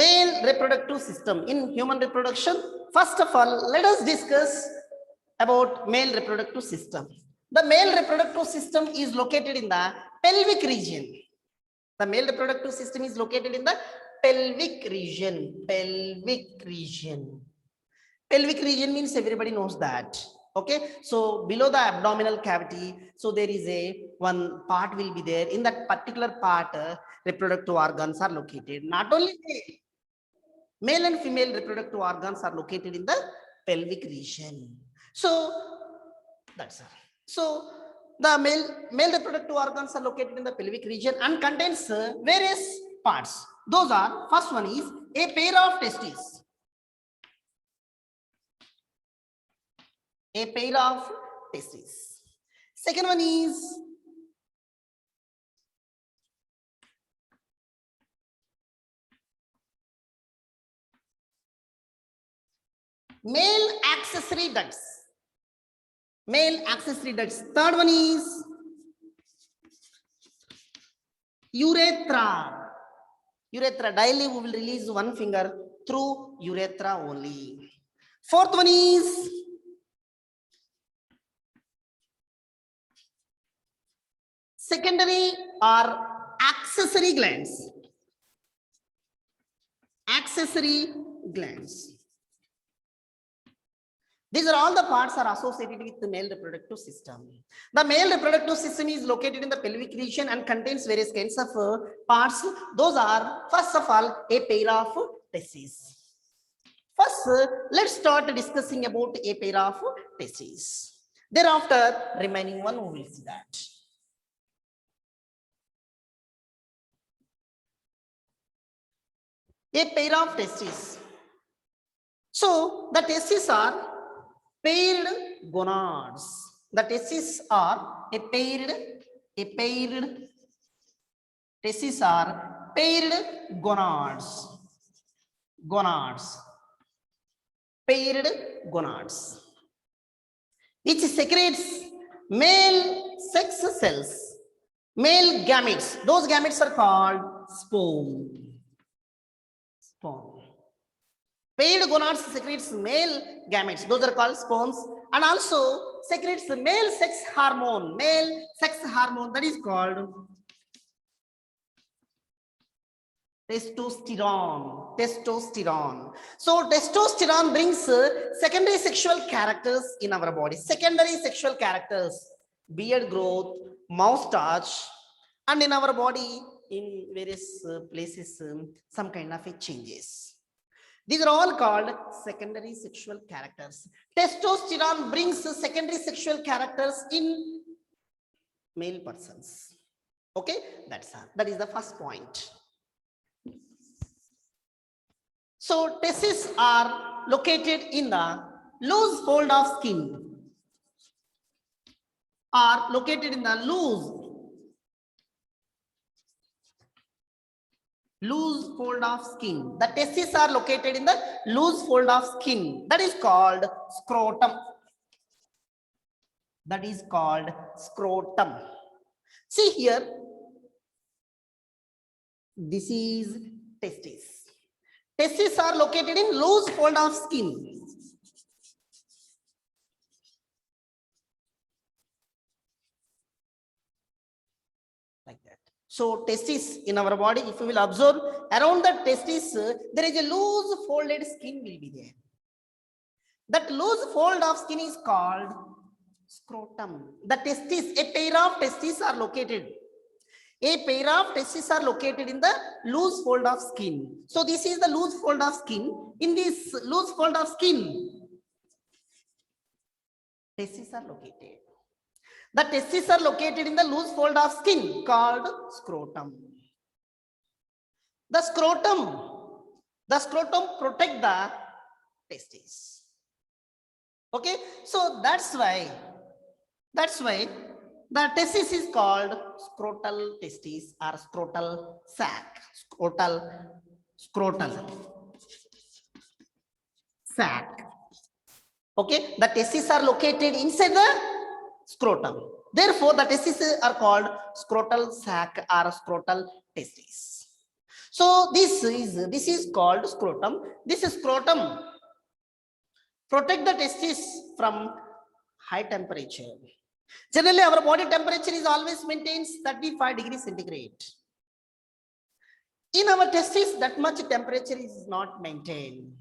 Male reproductive system in human reproduction. First of all, let us discuss about male reproductive system. The male reproductive system is located in the pelvic region. The male reproductive system is located in the pelvic region. Pelvic region. Pelvic region means everybody knows that. Okay, so below the abdominal cavity, so there is a one part will be there. In that particular part, reproductive organs are located. Not only male and female reproductive organs are located in the pelvic region. So that's all. So the male reproductive organs are located in the pelvic region and contains various parts. Those are, first one is a pair of testes. A pair of testes. Second one is male accessory ducts. Male accessory ducts. Third one is urethra. Urethra. Daily we will release one finger through urethra only. Fourth one is secondary or accessory glands. Accessory glands. These are all the parts are associated with the male reproductive system. The male reproductive system is located in the pelvic region and contains various kinds of parts. Those are, first of all, a pair of testes. First, let's start discussing about a pair of testes. Thereafter, remaining one we will see that. A pair of testes. So the testes are paired gonads. The testes are a paired testes are paired gonads. Paired gonads, which secretes male sex cells, male gametes. Those gametes are called sperm. Paired gonads secretes male gametes. Those are called sperms, and also secretes the male sex hormone. Male sex hormone, that is called testosterone. Testosterone. So testosterone brings secondary sexual characters in our body. Secondary sexual characters: beard growth, moustache, and in our body, in various places, some kind of changes. These are all called secondary sexual characters. Testosterone brings secondary sexual characters in male persons. Okay, that is the first point. So testes are located in the loose fold of skin. Are located in the loose fold of skin. The testes are located in the loose fold of skin. That is called scrotum. That is called scrotum. See here, this is testes. Testes are located in loose fold of skin. Like that. So testes in our body, if you will observe, around the testes, there is a loose folded skin will be there. That loose fold of skin is called scrotum. The testes, a pair of testes are located. A pair of testes are located in the loose fold of skin. So this is the loose fold of skin. In this loose fold of skin, testes are located. The testes are located in the loose fold of skin called scrotum. The scrotum protect the testes. Okay, so that's why the testis is called scrotal testis or scrotal sac. Scrotal sac. Okay, the testes are located inside the scrotum. Therefore, the testes are called scrotal sac or scrotal testis. So this is called scrotum. This scrotum protect the testis from high temperature. Generally, our body temperature is always maintains 35 degrees centigrade. In our testis, that much temperature is not maintained.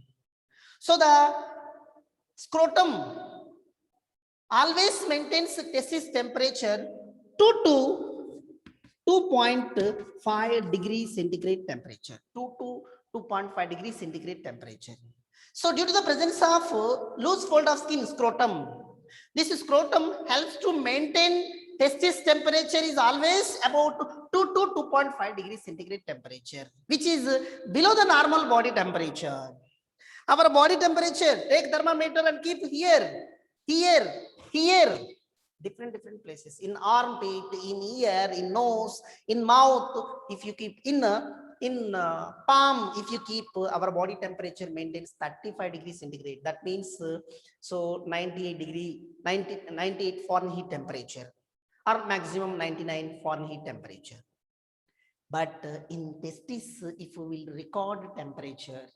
So the scrotum always maintains testis temperature 2 to 2.5 degrees centigrade temperature. 2 to 2.5 degrees centigrade temperature. So due to the presence of loose fold of skin, scrotum, this scrotum helps to maintain testis temperature is always about 2 to 2.5 degrees centigrade temperature, which is below the normal body temperature. Our body temperature, take thermometer and keep here, different places, in armpit, in ear, in nose, in mouth. If you keep in palm, if you keep our body temperature maintains 35 degrees centigrade, that means so 98 Fahrenheit temperature, or maximum 99 Fahrenheit temperature. But in testis, if we will record temperature,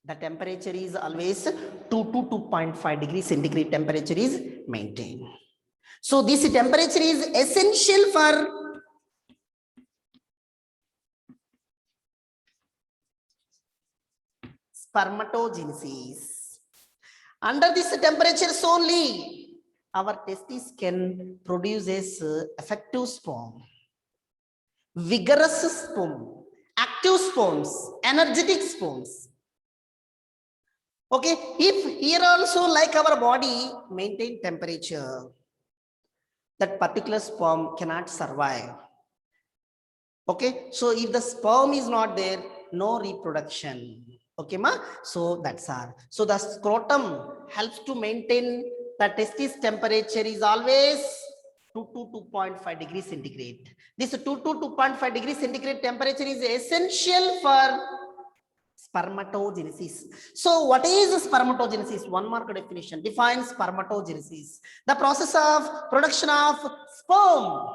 the temperature is always 2 to 2.5 degrees centigrade temperature is maintained. So this temperature is essential for spermatogenesis. Under this temperatures only, our testis can produce effective sperm, vigorous sperm, active sperms, energetic sperms. Okay, if here also like our body maintain temperature, that particular sperm cannot survive. Okay, so if the sperm is not there, no reproduction. Okay, ma? So that's all. So the scrotum helps to maintain the testis temperature is always 2 to 2.5 degrees centigrade. This 2 to 2.5 degrees centigrade temperature is essential for spermatogenesis. So what is spermatogenesis? One mark definition defines spermatogenesis. The process of production of sperm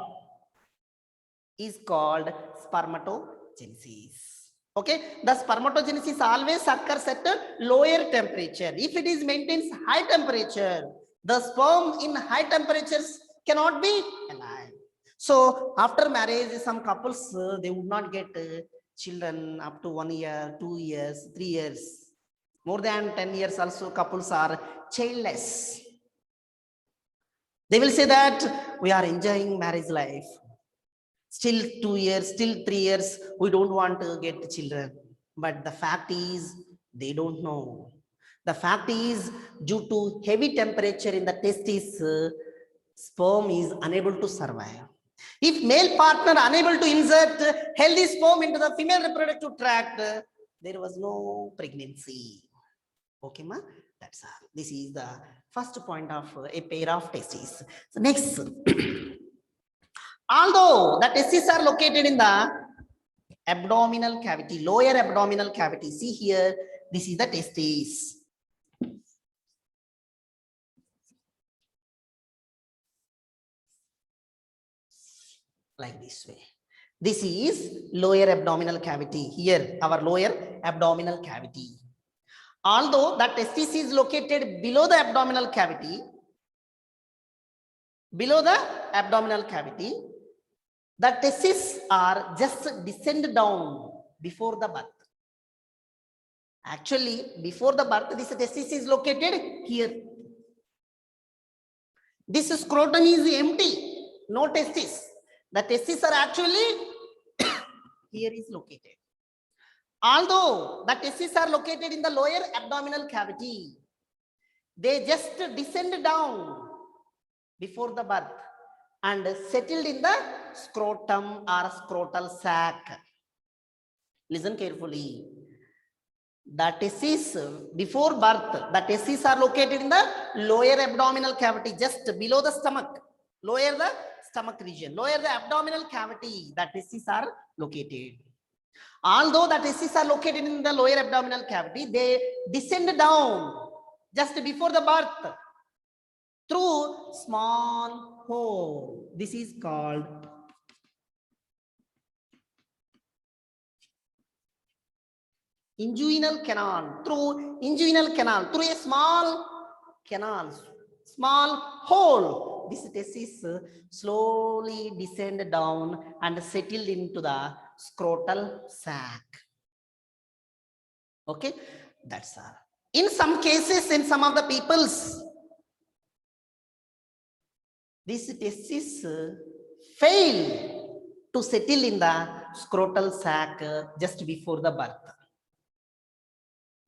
is called spermatogenesis. Okay, the spermatogenesis always occurs at a lower temperature. If it is maintains high temperature, the sperm in high temperatures cannot be alive. So after marriage, some couples they would not get children up to 1 year, 2 years, 3 years. More than 10 years also couples are childless. They will say that we are enjoying marriage life. Still 2 years, still 3 years, we don't want to get children. But the fact is, they don't know. The fact is, due to heavy temperature in the testis, sperm is unable to survive. If male partner unable to insert healthy sperm into the female reproductive tract, there was no pregnancy. Okay, ma? That's all. This is the first point of a pair of testes. So next, although the testes are located in the abdominal cavity, lower abdominal cavity. See here, this is the testes. Like this way. This is lower abdominal cavity. Here, our lower abdominal cavity. Although the testis is located below the abdominal cavity, the testes are just descend down before the birth. Actually, before the birth, this testis is located here. This scrotum is empty, no testis. The testes are actually here is located. Although the testes are located in the lower abdominal cavity, they just descend down before the birth and settled in the scrotum or scrotal sac. Listen carefully. The testes before birth, the testes are located in the lower abdominal cavity, just below the stomach, lower the stomach region, lower the abdominal cavity, the testes are located. Although the testes are located in the lower abdominal cavity, they descend down just before the birth through small hole. This is called inguinal canal, through inguinal canal, through a small canal, small hole. This testis slowly descend down and settled into the scrotal sac. Okay, that's all. In some cases, in some of the peoples, this testis fail to settle in the scrotal sac just before the birth.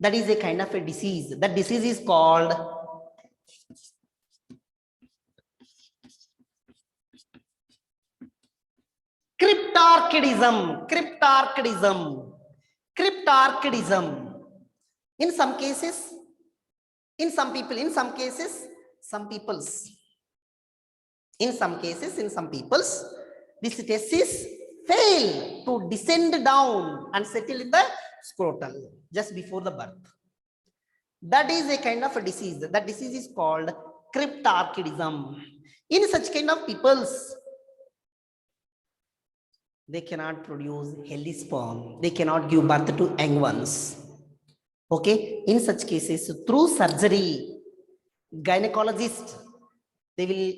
That is a kind of a disease. That disease is called cryptorchidism. Cryptorchidism. Cryptorchidism. In some cases, in some people, in some cases, some peoples. In some cases, in some peoples, this testis fail to descend down and settle in the scrotal just before the birth. That is a kind of a disease. That disease is called cryptorchidism. In such kind of peoples, they cannot produce healthy sperm. They cannot give birth to young ones. Okay, in such cases, through surgery, gynecologist, they will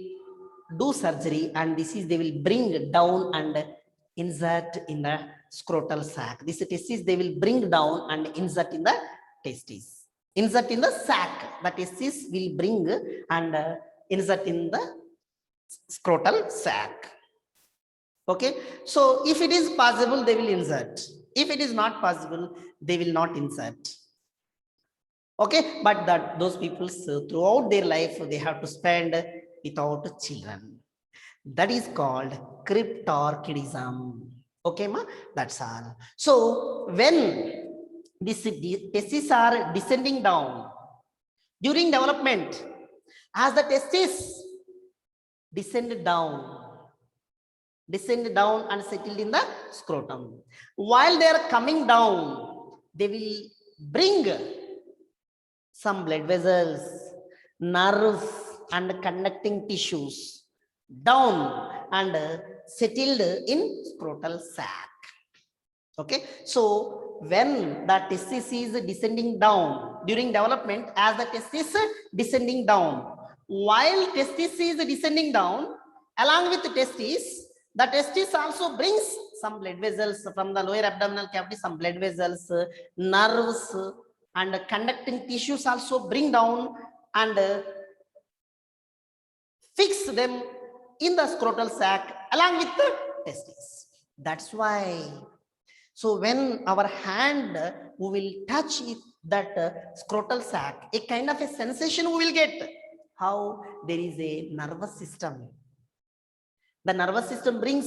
do surgery, and this is they will bring down and insert in the scrotal sac. This testis they will bring down and insert in the testis. Insert in the sac. The testis will bring and insert in the scrotal sac. Okay, so if it is possible, they will insert. If it is not possible, they will not insert. Okay, but that those people throughout their life they have to spend without children. That is called cryptorchidism. Okay, ma? That's all. So when these testes are descending down during development, as the testes descend down and settled in the scrotum. While they are coming down, they will bring some blood vessels, nerves, and conducting tissues down and settled in scrotal sac. Okay, so when the testis is descending down during development, as the testis descending down, while testis is descending down, along with the testis also brings some blood vessels from the lower abdominal cavity, some blood vessels, nerves, and conducting tissues also bring down and fix them in the scrotal sac along with the testes. That's why. So when our hand we will touch it, that scrotal sac, a kind of a sensation we will get. How there is a nervous system. The nervous system brings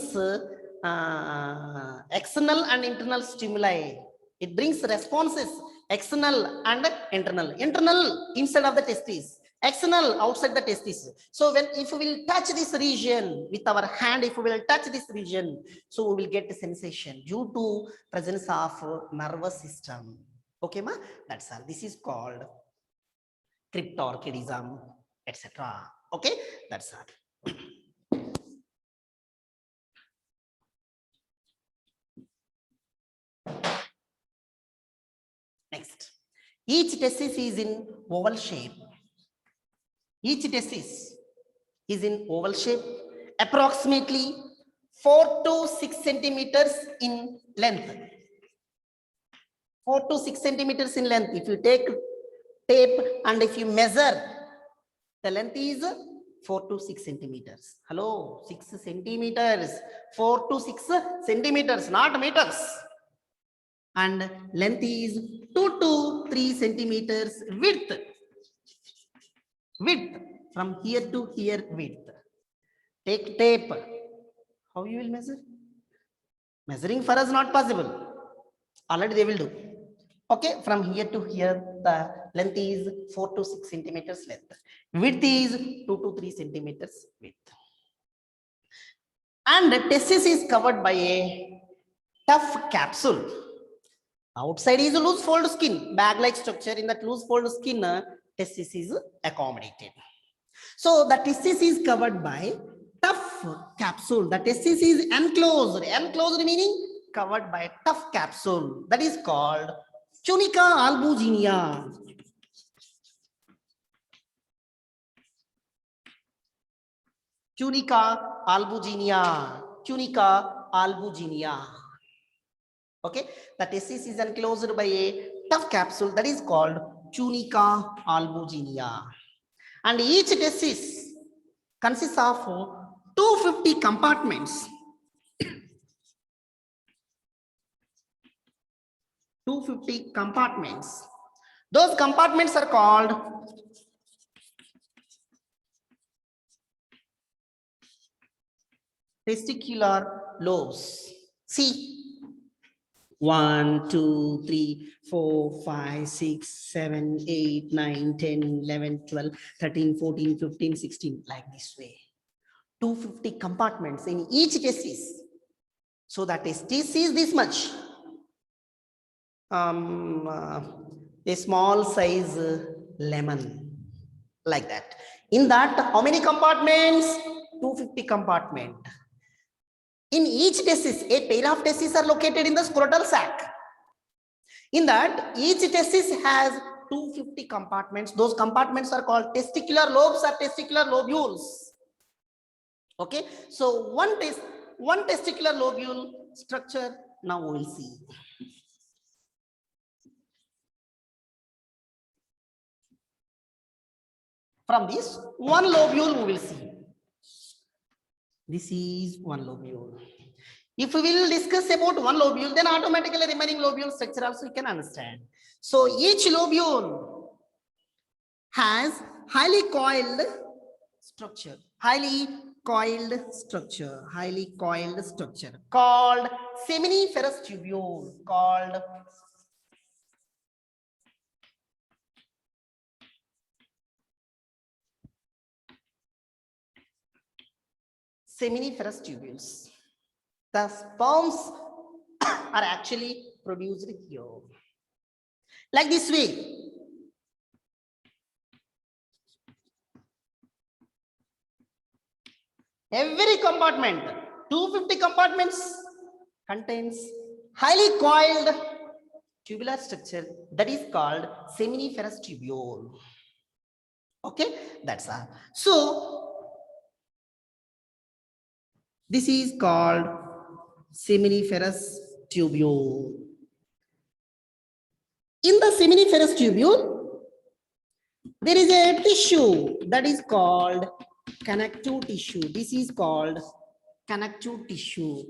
external and internal stimuli. It brings responses, external and internal. Internal inside of the testes, external outside the testes. So if we will touch this region with our hand, if we will touch this region, so we will get a sensation due to presence of nervous system. Okay, ma? That's all. This is called cryptorchidism, etc. Okay, that's all. Next, each testis is in oval shape. Each testis is in oval shape, approximately 4 to 6 centimeters in length. 4 to 6 centimeters in length. If you take tape and if you measure, the length is 4 to 6 centimeters. Hello, 6 centimeters, 4 to 6 centimeters, not meters. And length is 2 to 3 centimeters width. Width from here to here width. Take tape. How you will measure? Measuring for us not possible. Already they will do. Okay, from here to here the length is 4 to 6 centimeters length. Width is 2 to 3 centimeters width. And the testis is covered by a tough capsule. Outside is a loose fold skin, bag-like structure. In that loose fold skin, testis is accommodated. So the testis is covered by tough capsule. The testis is enclosed. Enclosed meaning covered by tough capsule. That is called Tunica albuginea. Tunica albuginea. Tunica albuginea. Okay, the testis is enclosed by a tough capsule that is called tunica albuginea, and each testis consists of 250 compartments. 250 compartments. Those compartments are called testicular lobes. See, 1, 2, 3, 4, 5, 6, 7, 8, 9, 10, 11, 12, 13, 14, 15, 16, like this way. 250 compartments in each testis. So that testis is this much. A small size lemon, like that. In that, how many compartments? 250 compartment. In each testis, a pair of testes are located in the scrotal sac. In that, each testis has 250 compartments. Those compartments are called testicular lobes or testicular lobules. Okay, so one testicular lobule structure now we will see. From this, one lobule we will see. This is one lobule. If we will discuss about one lobule, then automatically remaining lobule structure also we can understand. So each lobule has highly coiled structure, called seminiferous tubule, seminiferous tubules. The sperms are actually produced here, like this way. Every compartment, 250 compartments, contains highly coiled tubular structure that is called seminiferous tubule. Okay, that's all. So this is called seminiferous tubule. In the seminiferous tubule, there is a tissue that is called connective tissue. This is called connective tissue.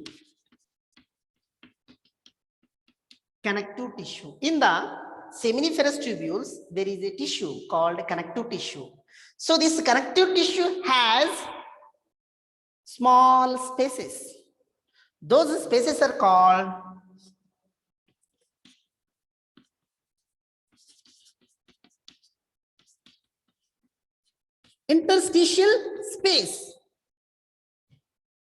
Connective tissue. In the seminiferous tubules, there is a tissue called connective tissue. So this connective tissue has small spaces. Those spaces are called interstitial space.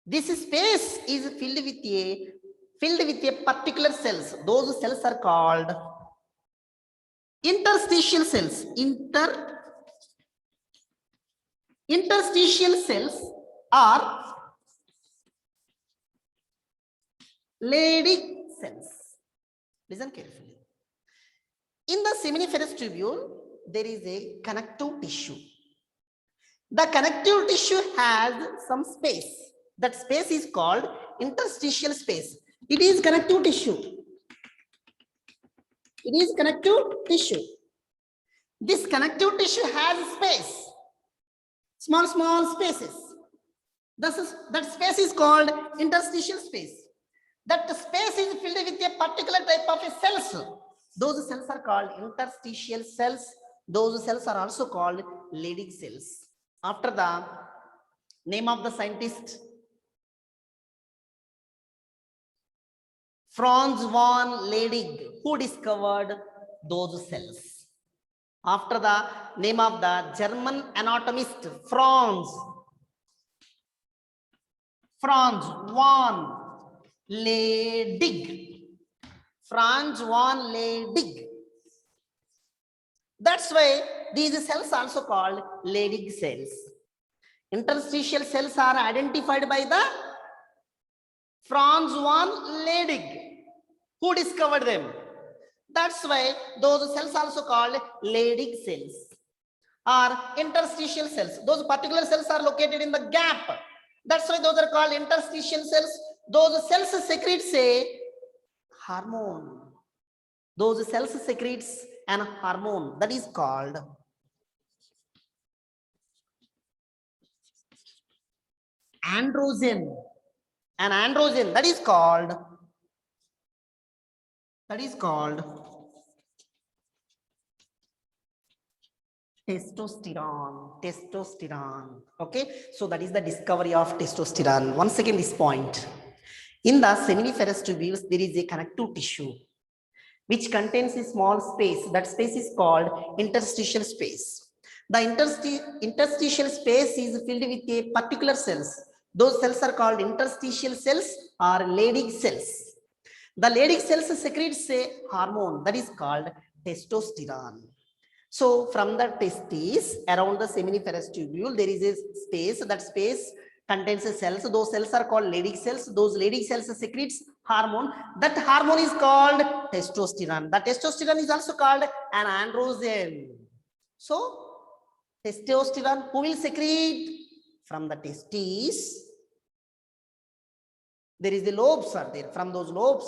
This space is filled with a particular cells. Those cells are called interstitial cells. Interstitial cells are Leydig cells. Listen carefully. In the seminiferous tubule, there is a connective tissue. The connective tissue has some space. That space is called interstitial space. It is connective tissue. It is connective tissue. This connective tissue has space. Small spaces. That space is called interstitial space. That space is filled with a particular type of cells. Those cells are called interstitial cells. Those cells are also called Leydig cells. After the name of the scientist, Franz von Leydig, who discovered those cells. After the name of the German anatomist, Franz von Leydig. Franz von Leydig. That's why these cells are also called Leydig cells. Interstitial cells are identified by the Franz von Leydig. Who discovered them? That's why those cells also called Leydig cells or interstitial cells. Those particular cells are located in the gap. That's why those are called interstitial cells. Those cells secrete say hormone. Those cells secretes an hormone that is called androgen. An androgen that is called testosterone. Okay, so that is the discovery of testosterone. Once again, this point, in the seminiferous tubules there is a connective tissue which contains a small space. That space is called interstitial space. The interstitial space is filled with a particular cells. Those cells are called interstitial cells or Leydig cells. The Leydig cells secretes a hormone that is called testosterone. So from the testes around the seminiferous tubule, there is a space. That space contains cells. Those cells are called Leydig cells. Those Leydig cells secretes hormone. That hormone is called testosterone. The testosterone is also called an androgen. So testosterone, who will secrete from the testes? There is the lobes are there. From those lobes,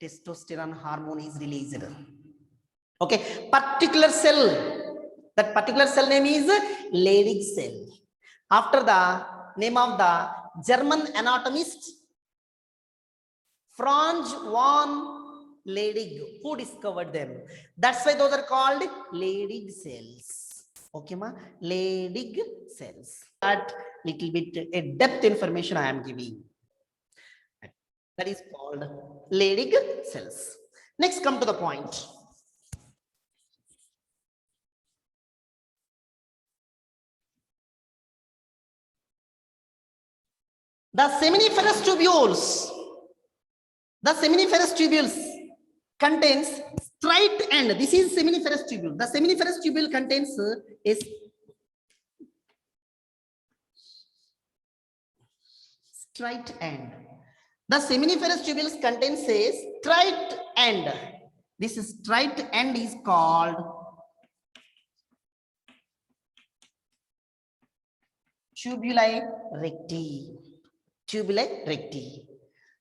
testosterone hormone is released. Okay, particular cell. That particular cell name is Leydig cell. After the name of the German anatomist Franz von Leydig, who discovered them. That's why those are called Leydig cells. Okay, ma? Leydig cells. That little bit a depth information I am giving. That is called Leydig cells. Next, come to the point. The seminiferous tubules contains straight end. This is seminiferous tubule. The seminiferous tubule contains a straight end. The seminiferous tubules contains a straight end. This straight end is called tubuli recti. Tubuli recti.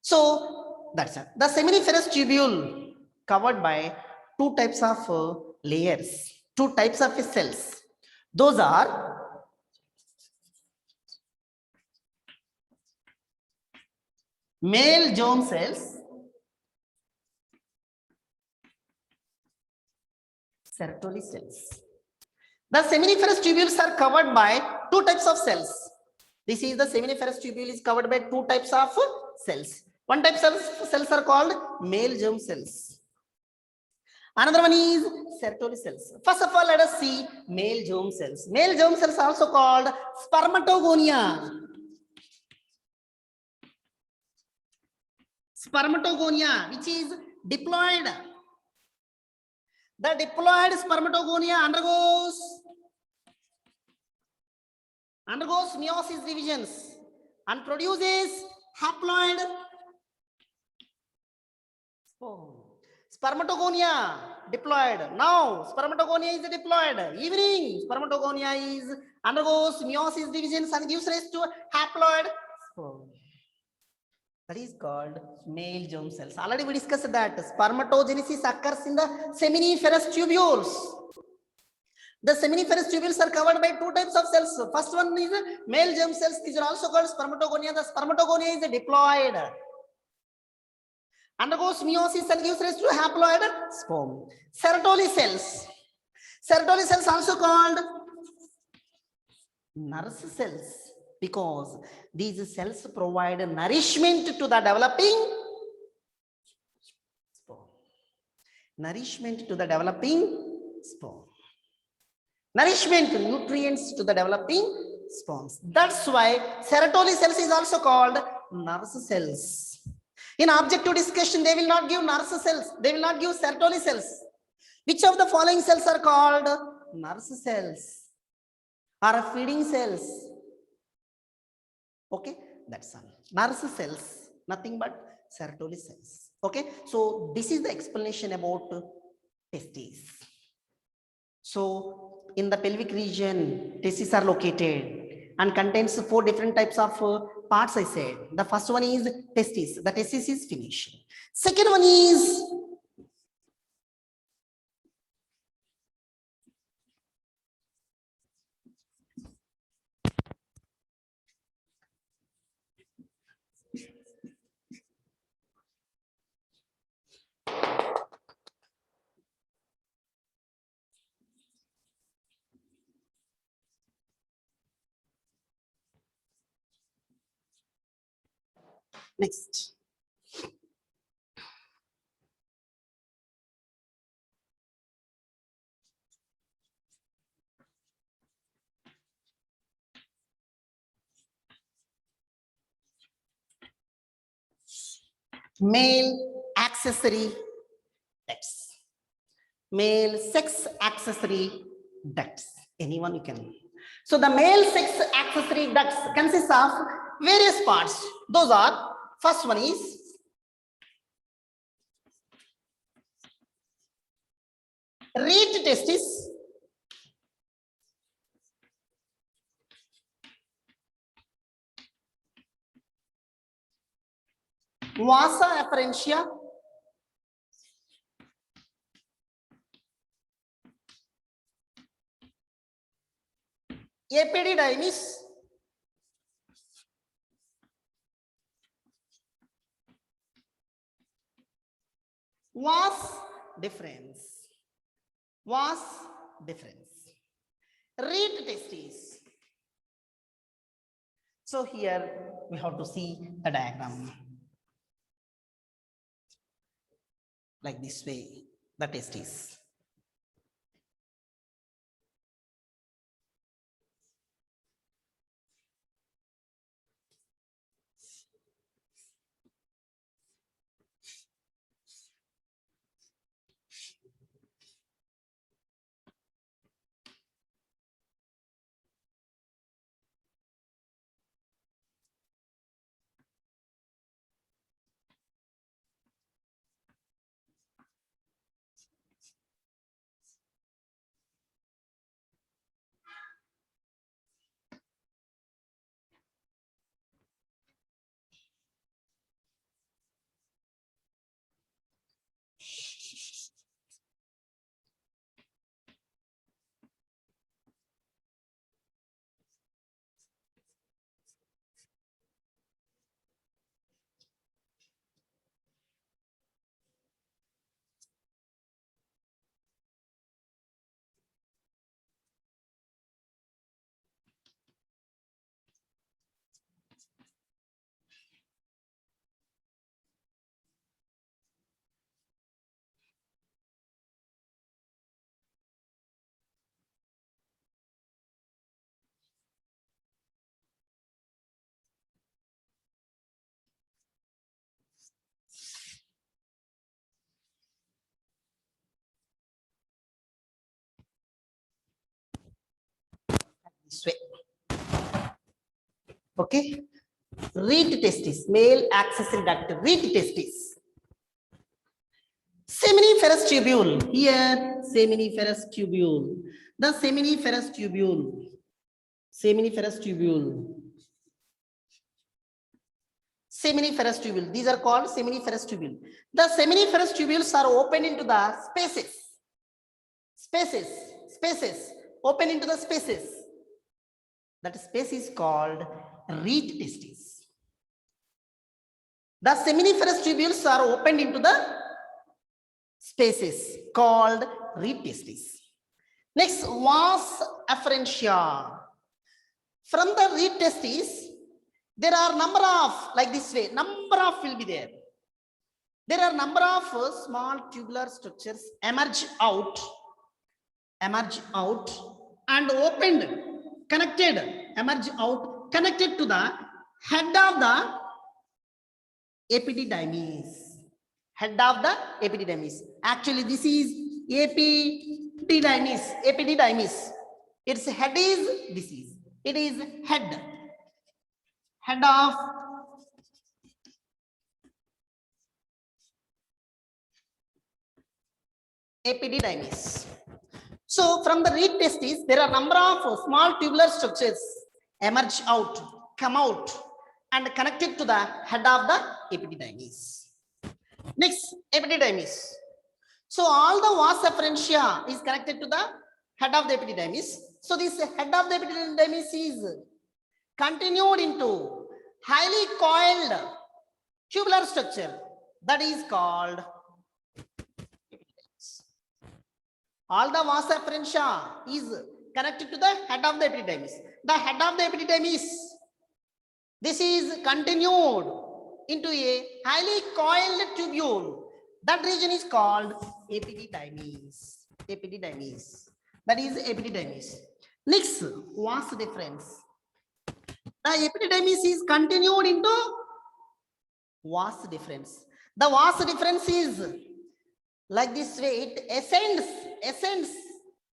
So that's it. The seminiferous tubule covered by two types of layers, two types of cells. Those are male germ cells, Sertoli cells. The seminiferous tubules are covered by two types of cells. This is the seminiferous tubule is covered by two types of cells. One type cells are called male germ cells. Another one is Sertoli cells. First of all, let us see male germ cells. Male germ cells are also called spermatogonia. Spermatogonia, which is diploid. The diploid spermatogonia undergoes meiosis divisions and produces haploid sperm. Spermatogonia diploid. Now spermatogonia is a diploid. Evening spermatogonia is undergoes meiosis divisions and gives rise to haploid sperm. That is called male germ cells. Already we discussed that spermatogenesis occurs in the seminiferous tubules. The seminiferous tubules are covered by two types of cells. First one is male germ cells. These are also called spermatogonia. The spermatogonia is a diploid. Undergoes meiosis and gives rise to haploid sperm. Sertoli cells. Sertoli cells also called nurse cells, because these cells provide nourishment to the developing sperm. Nourishment to the developing sperm. Nourishment, nutrients to the developing sperms. That's why Sertoli cells is also called nurse cells. In objective discussion, they will not give nurse cells. They will not give Sertoli cells. Which of the following cells are called nurse cells or feeding cells? Okay, that's all. Nurse cells, nothing but Sertoli cells. Okay, so this is the explanation about testes. So in the pelvic region, testes are located and contains 4 different types of parts. I said the first one is testis. The testis is finished. Second one is next. Male accessory ducts. Male sex accessory ducts. Anyone you can. So the male sex accessory ducts consists of various parts. Those are, first one is reed testis, vasa afferentia, epididymis, vas deferens, vas deferens, reed testis. So here we have to see the diagram like this way, the testis. This way. Okay. Reed testis, male accessory duct, reed testis. Seminiferous tubule. Here, seminiferous tubule. The seminiferous tubule. Seminiferous tubule. Seminiferous tubule. These are called seminiferous tubule. The seminiferous tubules are open into the spaces. Spaces. Open into the spaces. That space is called reed testis. The seminiferous tubules are opened into the spaces called reed testis. Next, vas afferentia. From the reed testis, there are number of, like this way, number of will be there. There are number of small tubular structures emerge out and opened, connected, emerge out, connected to the head of the epididymis. Head of the epididymis. Actually, this is epididymis. Its head is this is. It is head of epididymis. So from the reed testis, there are number of small tubular structures emerge out, come out, and connected to the head of the epididymis. Next, epididymis. So all the vas efferentia is connected to the head of the epididymis. So this head of the epididymis is continued into highly coiled tubular structure that is called epididymis. All the vas efferentia is connected to the head of the epididymis. The head of the epididymis, this is continued into a highly coiled tubule. That region is called epididymis. Epididymis. That is epididymis. Next, vas deferens. The epididymis is continued into vas deferens. The vas deferens is like this way, it ascends,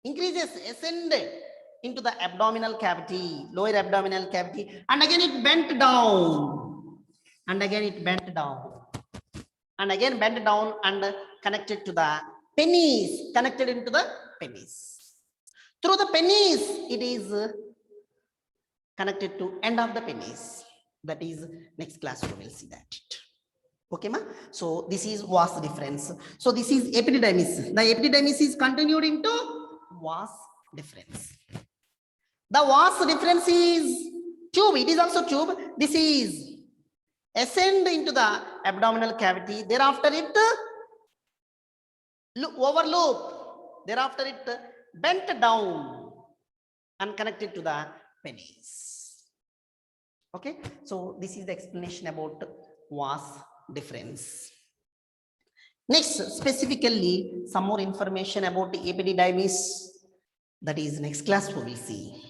increases, ascended into the abdominal cavity, lower abdominal cavity, and again it bent down, and again it bent down, and again bent down and connected to the penis, connected into the penis. Through the penis, it is connected to end of the penis. That is next class we will see that. Okay, ma? So this is vas deferens. So this is epididymis. The epididymis is continued into vas deferens. The vas deferens is tube. It is also tube. This is ascend into the abdominal cavity. Thereafter it overloop. Thereafter it bent down and connected to the penis. Okay. So this is the explanation about vas deferens. Next, specifically, some more information about the epididymis. That is next class we will see.